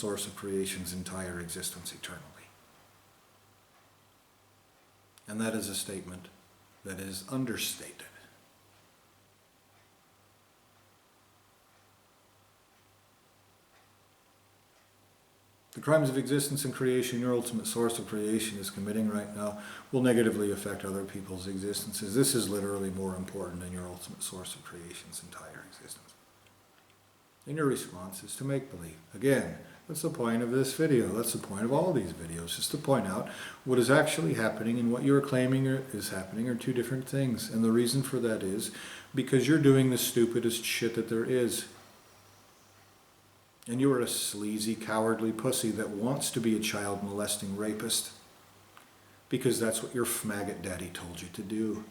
source of creation's entire existence eternally. And that is a statement that is understated. The crimes of existence and creation your ultimate source of creation is committing right now will negatively affect other people's existences. This is literally more important than your ultimate source of creation's entire existence. And your response is to make believe. Again, that's the point of this video. That's the point of all these videos, just to point out what is actually happening and what you're claiming is happening are two different things. And the reason for that is because you're doing the stupidest shit that there is. And you are a sleazy, cowardly pussy that wants to be a child molesting rapist because that's what your maggot daddy told you to do.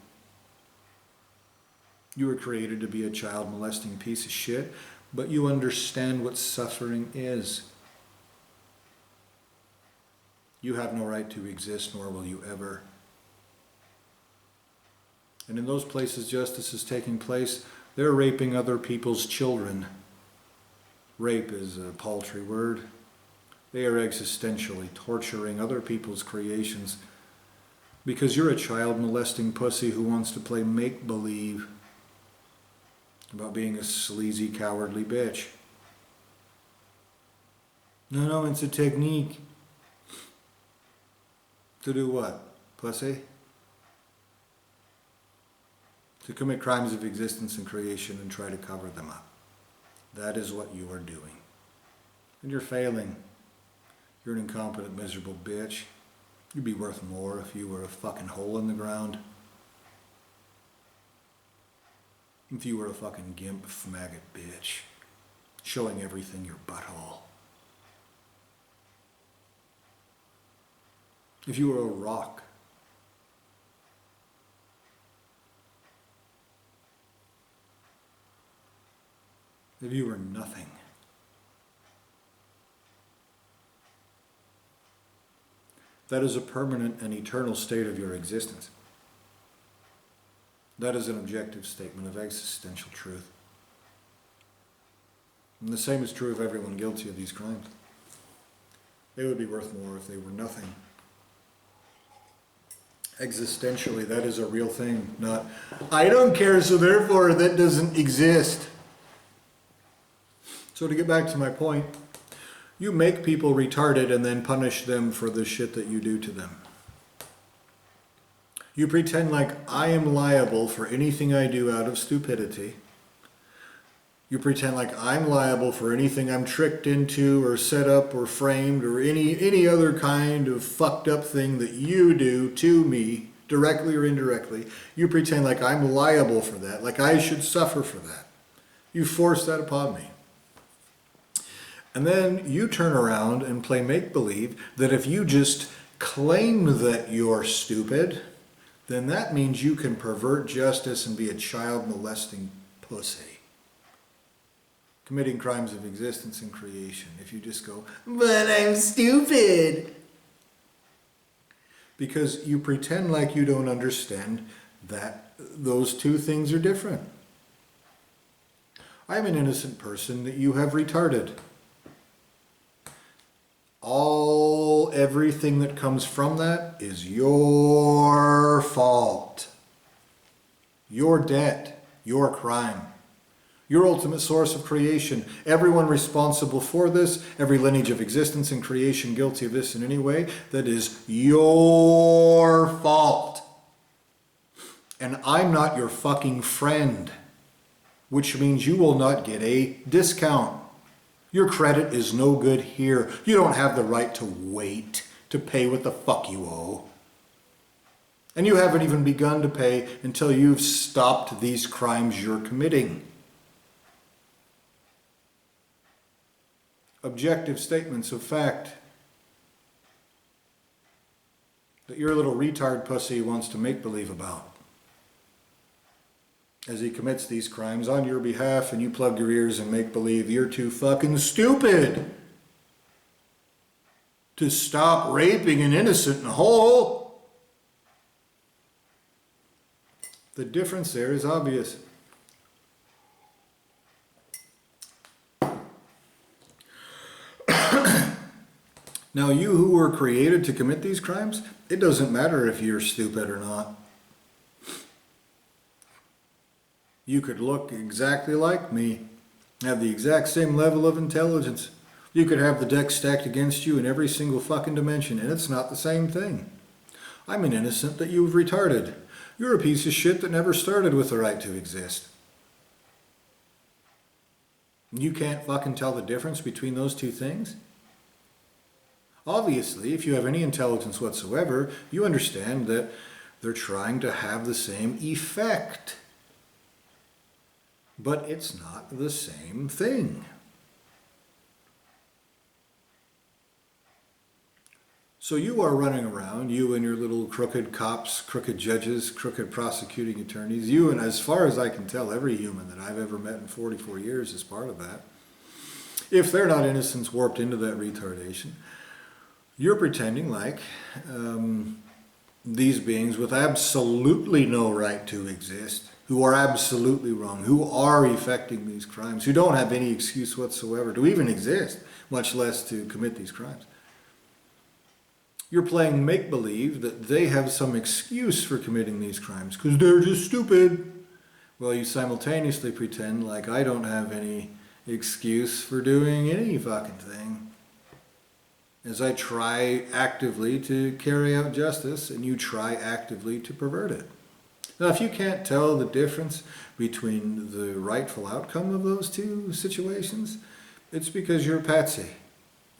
You were created to be a child molesting piece of shit, but you understand what suffering is. You have no right to exist, nor will you ever. And in those places justice is taking place, they're raping other people's children. Rape is a paltry word. They are existentially torturing other people's creations because you're a child molesting pussy who wants to play make-believe about being a sleazy, cowardly bitch. No, it's a technique. To do what? Pussy? To commit crimes of existence and creation and try to cover them up. That is what you are doing. And you're failing. You're an incompetent, miserable bitch. You'd be worth more if you were a fucking hole in the ground. If you were a fucking gimp, maggot bitch. Showing everything your butthole. If you were a rock. If you were nothing. That is a permanent and eternal state of your existence. That is an objective statement of existential truth. And the same is true of everyone guilty of these crimes. They would be worth more if they were nothing. Existentially, that is a real thing, not, I don't care, so therefore that doesn't exist. So to get back to my point, you make people retarded and then punish them for the shit that you do to them. You pretend like I am liable for anything I do out of stupidity. You pretend like I'm liable for anything I'm tricked into or set up or framed or any other kind of fucked up thing that you do to me, directly or indirectly. You pretend like I'm liable for that, like I should suffer for that. You force that upon me. And then you turn around and play make-believe that if you just claim that you're stupid, then that means you can pervert justice and be a child molesting pussy. Committing crimes of existence and creation. If you just go, but I'm stupid. Because you pretend like you don't understand that those two things are different. I'm an innocent person that you have retarded. Everything that comes from that is your fault. Your debt, your crime. Your ultimate source of creation. Everyone responsible for this, every lineage of existence and creation guilty of this in any way, that is your fault. And I'm not your fucking friend, which means you will not get a discount. Your credit is no good here. You don't have the right to wait to pay what the fuck you owe. And you haven't even begun to pay until you've stopped these crimes you're committing. Objective statements of fact that your little retard pussy wants to make believe about. As he commits these crimes on your behalf and you plug your ears and make believe you're too fucking stupid to stop raping an innocent and whole. The difference there is obvious. Now, you who were created to commit these crimes, it doesn't matter if you're stupid or not. You could look exactly like me, have the exact same level of intelligence. You could have the deck stacked against you in every single fucking dimension, and it's not the same thing. I'm an innocent that you've retarded. You're a piece of shit that never started with the right to exist. You can't fucking tell the difference between those two things? Obviously, if you have any intelligence whatsoever, you understand that they're trying to have the same effect. But it's not the same thing. So you are running around, you and your little crooked cops, crooked judges, crooked prosecuting attorneys, you and, as far as I can tell, every human that I've ever met in 44 years is part of that. If they're not innocents warped into that retardation, you're pretending like these beings with absolutely no right to exist, who are absolutely wrong, who are effecting these crimes, who don't have any excuse whatsoever to even exist, much less to commit these crimes. You're playing make-believe that they have some excuse for committing these crimes because they're just stupid. Well, you simultaneously pretend like I don't have any excuse for doing any fucking thing, as I try actively to carry out justice and you try actively to pervert it. Now, if you can't tell the difference between the rightful outcome of those two situations, it's because you're a patsy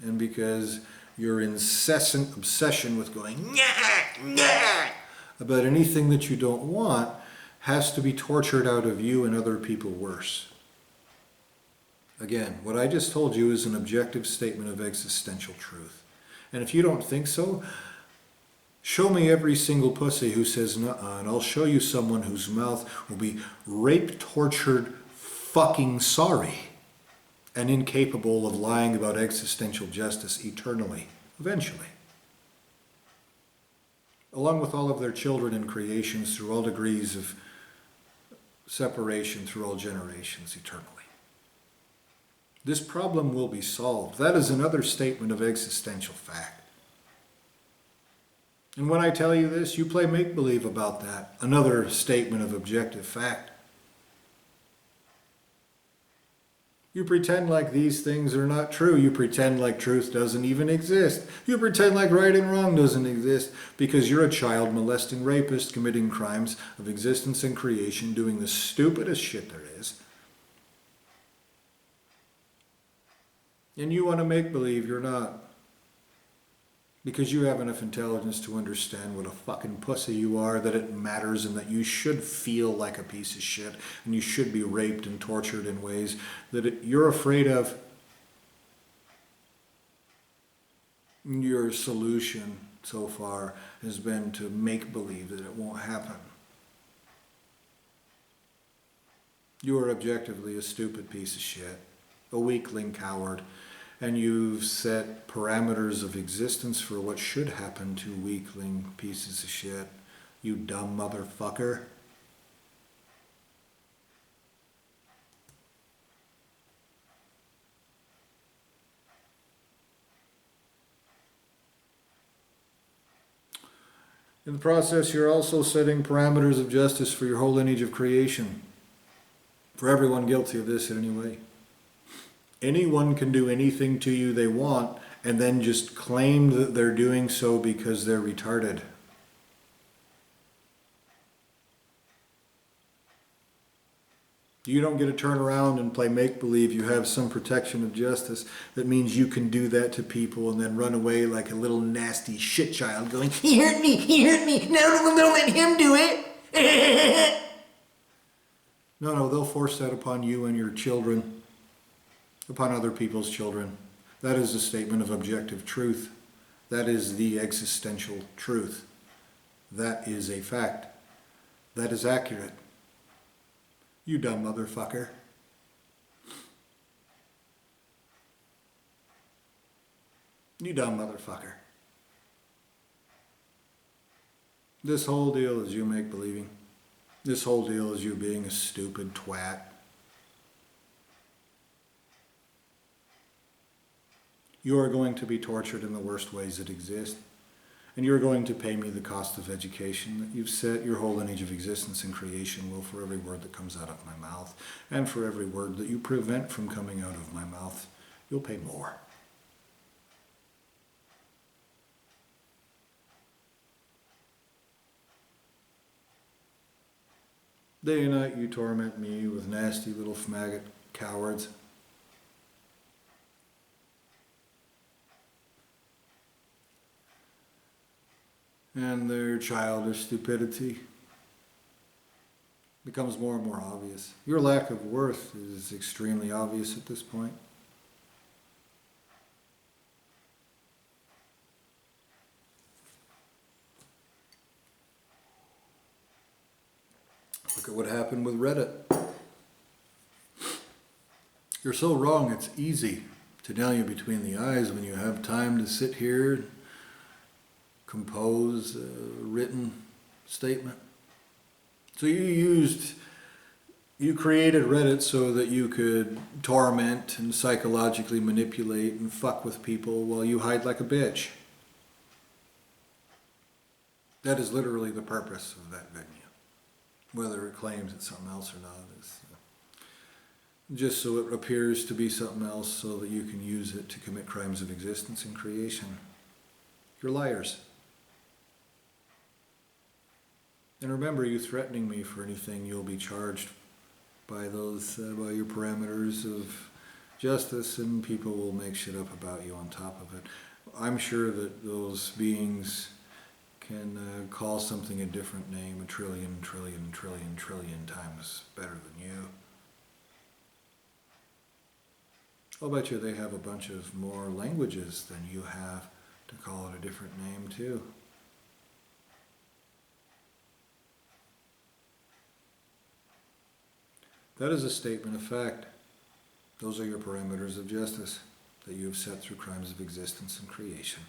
and because your incessant obsession with going about anything that you don't want has to be tortured out of you and other people worse. Again, what I just told you is an objective statement of existential truth. And if you don't think so, show me every single pussy who says nuh-uh, and I'll show you someone whose mouth will be rape, tortured, fucking sorry, and incapable of lying about existential justice eternally, eventually. Along with all of their children and creations through all degrees of separation through all generations eternally. This problem will be solved. That is another statement of existential fact. And when I tell you this, you play make-believe about that. Another statement of objective fact. You pretend like these things are not true. You pretend like truth doesn't even exist. You pretend like right and wrong doesn't exist because you're a child molesting rapist committing crimes of existence and creation, doing the stupidest shit there is. And you want to make believe you're not. Because you have enough intelligence to understand what a fucking pussy you are, that it matters and that you should feel like a piece of shit and you should be raped and tortured in ways that you're afraid of. Your solution so far has been to make believe that it won't happen. You are objectively a stupid piece of shit, a weakling coward. And you've set parameters of existence for what should happen to weakling pieces of shit. You dumb motherfucker. In the process, you're also setting parameters of justice for your whole lineage of creation. For everyone guilty of this in any way. Anyone can do anything to you they want and then just claim that they're doing so because they're retarded. You don't get to turn around and play make-believe you have some protection of justice that means you can do that to people and then run away like a little nasty shit child going, he hurt me, no, don't let him do it. No, they'll force that upon you and your children. Upon other people's children. That is a statement of objective truth. That is the existential truth. That is a fact. That is accurate. You dumb motherfucker. You dumb motherfucker. This whole deal is you make-believing. This whole deal is you being a stupid twat. You are going to be tortured in the worst ways that exist. And you're going to pay me the cost of education that you've set your whole lineage of existence and creation will for every word that comes out of my mouth, and for every word that you prevent from coming out of my mouth. You'll pay more. Day and night you torment me with nasty little maggot cowards. And their childish stupidity becomes more and more obvious. Your lack of worth is extremely obvious at this point. Look at what happened with Reddit. You're so wrong, it's easy to nail you between the eyes when you have time to sit here and compose a written statement. So you created Reddit so that you could torment and psychologically manipulate and fuck with people while you hide like a bitch. That is literally the purpose of that venue. Whether it claims it's something else or not is just so it appears to be something else so that you can use it to commit crimes of existence and creation. You're liars. And remember, you threatening me for anything, you'll be charged by those, by your parameters of justice, and people will make shit up about you on top of it. I'm sure that those beings can call something a different name 1,000,000,000,000,000,000,000,000,000,000 times better than you. I'll bet you they have a bunch of more languages than you have to call it a different name too. That is a statement of fact. Those are your parameters of justice that you have set through crimes of existence and creation.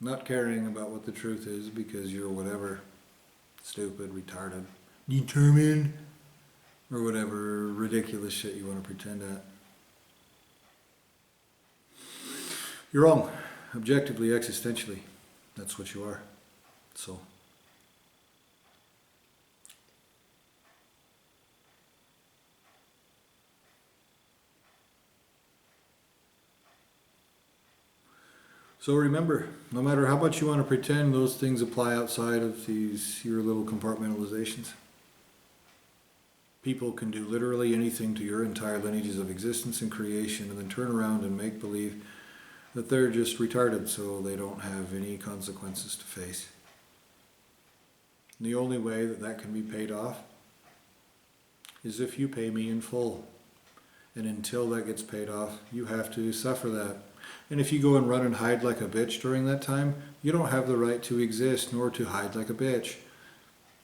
Not caring about what the truth is because you're whatever, stupid, retarded, determined, or whatever ridiculous shit you want to pretend at. You're wrong, objectively, existentially. That's what you are. So remember, no matter how much you want to pretend, those things apply outside of your little compartmentalizations. People can do literally anything to your entire lineages of existence and creation and then turn around and make believe that they're just retarded so they don't have any consequences to face. And the only way that that can be paid off is if you pay me in full. And until that gets paid off, you have to suffer that. And if you go and run and hide like a bitch during that time, you don't have the right to exist nor to hide like a bitch.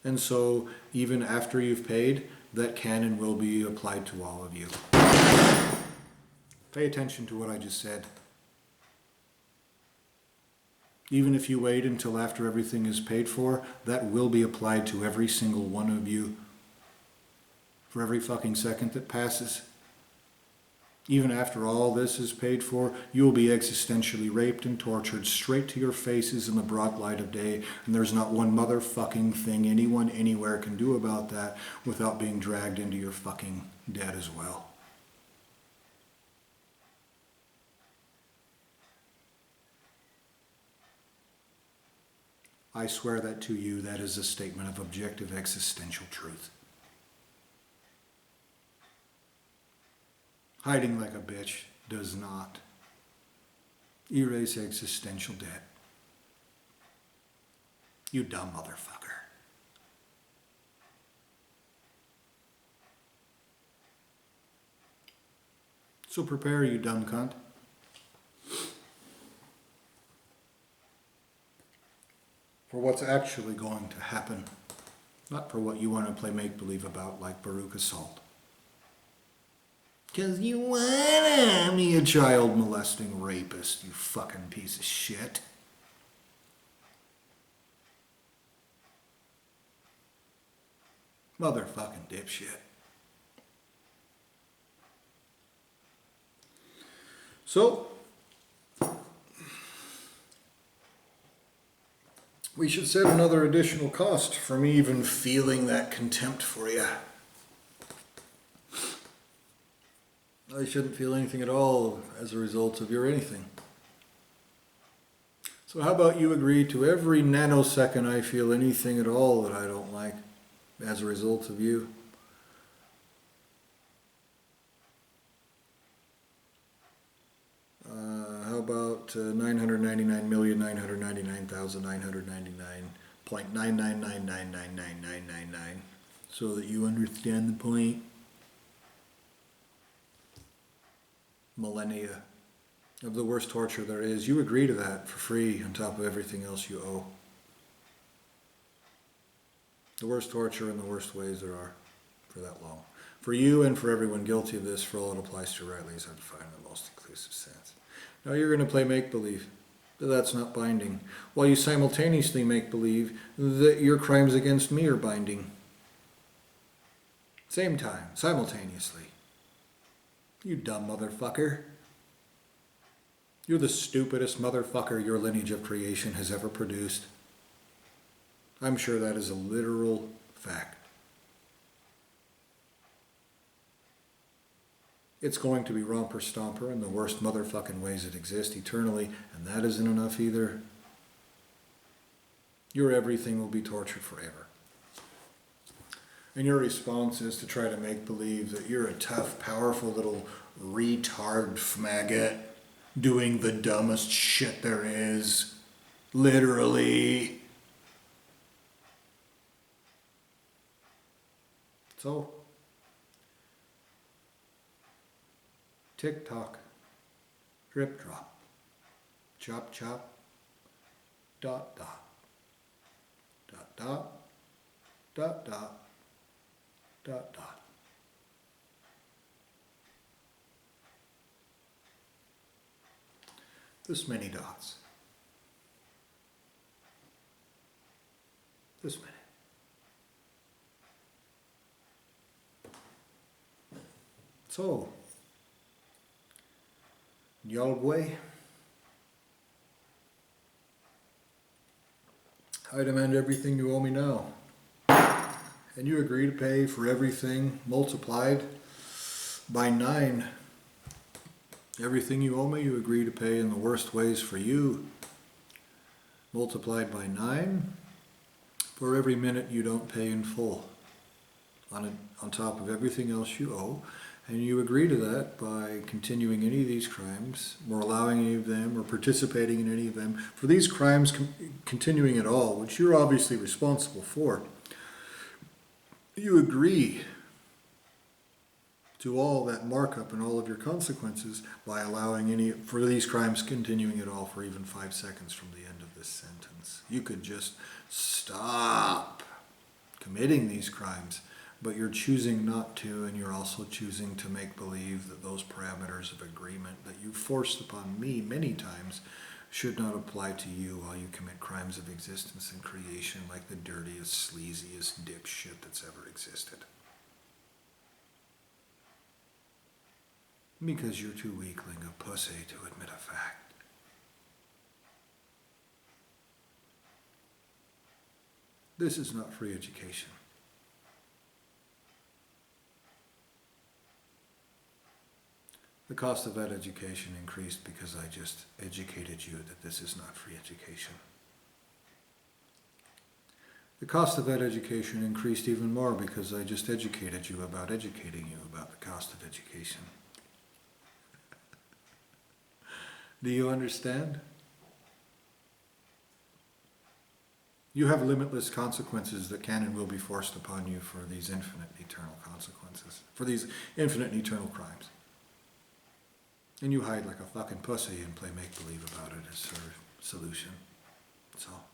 And so even after you've paid, that can and will be applied to all of you. Pay attention to what I just said. Even if you wait until after everything is paid for, that will be applied to every single one of you for every fucking second that passes. Even after all this is paid for, you will be existentially raped and tortured straight to your faces in the broad light of day, and there's not one motherfucking thing anyone anywhere can do about that without being dragged into your fucking debt as well. I swear that to you, that is a statement of objective existential truth. Hiding like a bitch does not erase existential debt. You dumb motherfucker. So prepare, you dumb cunt. For what's actually going to happen, not for what you want to play make-believe about like Baruch Assault. Because you wanna be a child molesting rapist, you fucking piece of shit. Motherfucking dipshit. So, we should set another additional cost for me even feeling that contempt for you. I shouldn't feel anything at all as a result of your anything. So how about you agree to every nanosecond I feel anything at all that I don't like as a result of you? How about 999,999,999.9999999, so that you understand the point? Millennia of the worst torture there is. You agree to that for free on top of everything else you owe. The worst torture in the worst ways there are for that long. For you and for everyone guilty of this, for all it applies to rightly as I define in the most inclusive sense. Now you're going to play make-believe, but that's not binding, while you simultaneously make believe that your crimes against me are binding. Same time, simultaneously. You dumb motherfucker. You're the stupidest motherfucker your lineage of creation has ever produced. I'm sure that is a literal fact. It's going to be romper stomper in the worst motherfucking ways that exist eternally, and that isn't enough either. Your everything will be tortured forever. And your response is to try to make believe that you're a tough, powerful little retard maggot doing the dumbest shit there is. Literally. So, tick tock, drip drop, chop chop, dot dot, dot dot, dot dot, dot dot. This many dots. This many. So, Yahweh, I demand everything you owe me now. And you agree to pay for everything multiplied by 9. Everything you owe me, you agree to pay in the worst ways for you, multiplied by 9, for every minute you don't pay in full, on top of everything else you owe. And you agree to that by continuing any of these crimes, or allowing any of them, or participating in any of them. For these crimes continuing at all, which you're obviously responsible for, you agree to all that markup and all of your consequences by allowing any, for these crimes continuing at all for even 5 seconds from the end of this sentence. You could just stop committing these crimes, but you're choosing not to, and you're also choosing to make believe that those parameters of agreement that you forced upon me many times should not apply to you while you commit crimes of existence and creation like the dirtiest, sleaziest dipshit that's ever existed. Because you're too weakling a pussy to admit a fact. This is not free education. The cost of that education increased because I just educated you that this is not free education. The cost of that education increased even more because I just educated you about educating you about the cost of education. Do you understand? You have limitless consequences that can and will be forced upon you for these infinite eternal consequences, for these infinite and eternal crimes. And you hide like a fucking pussy and play make-believe about it as your solution. That's all.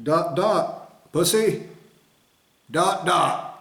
Dot, dot, pussy. Dot, dot.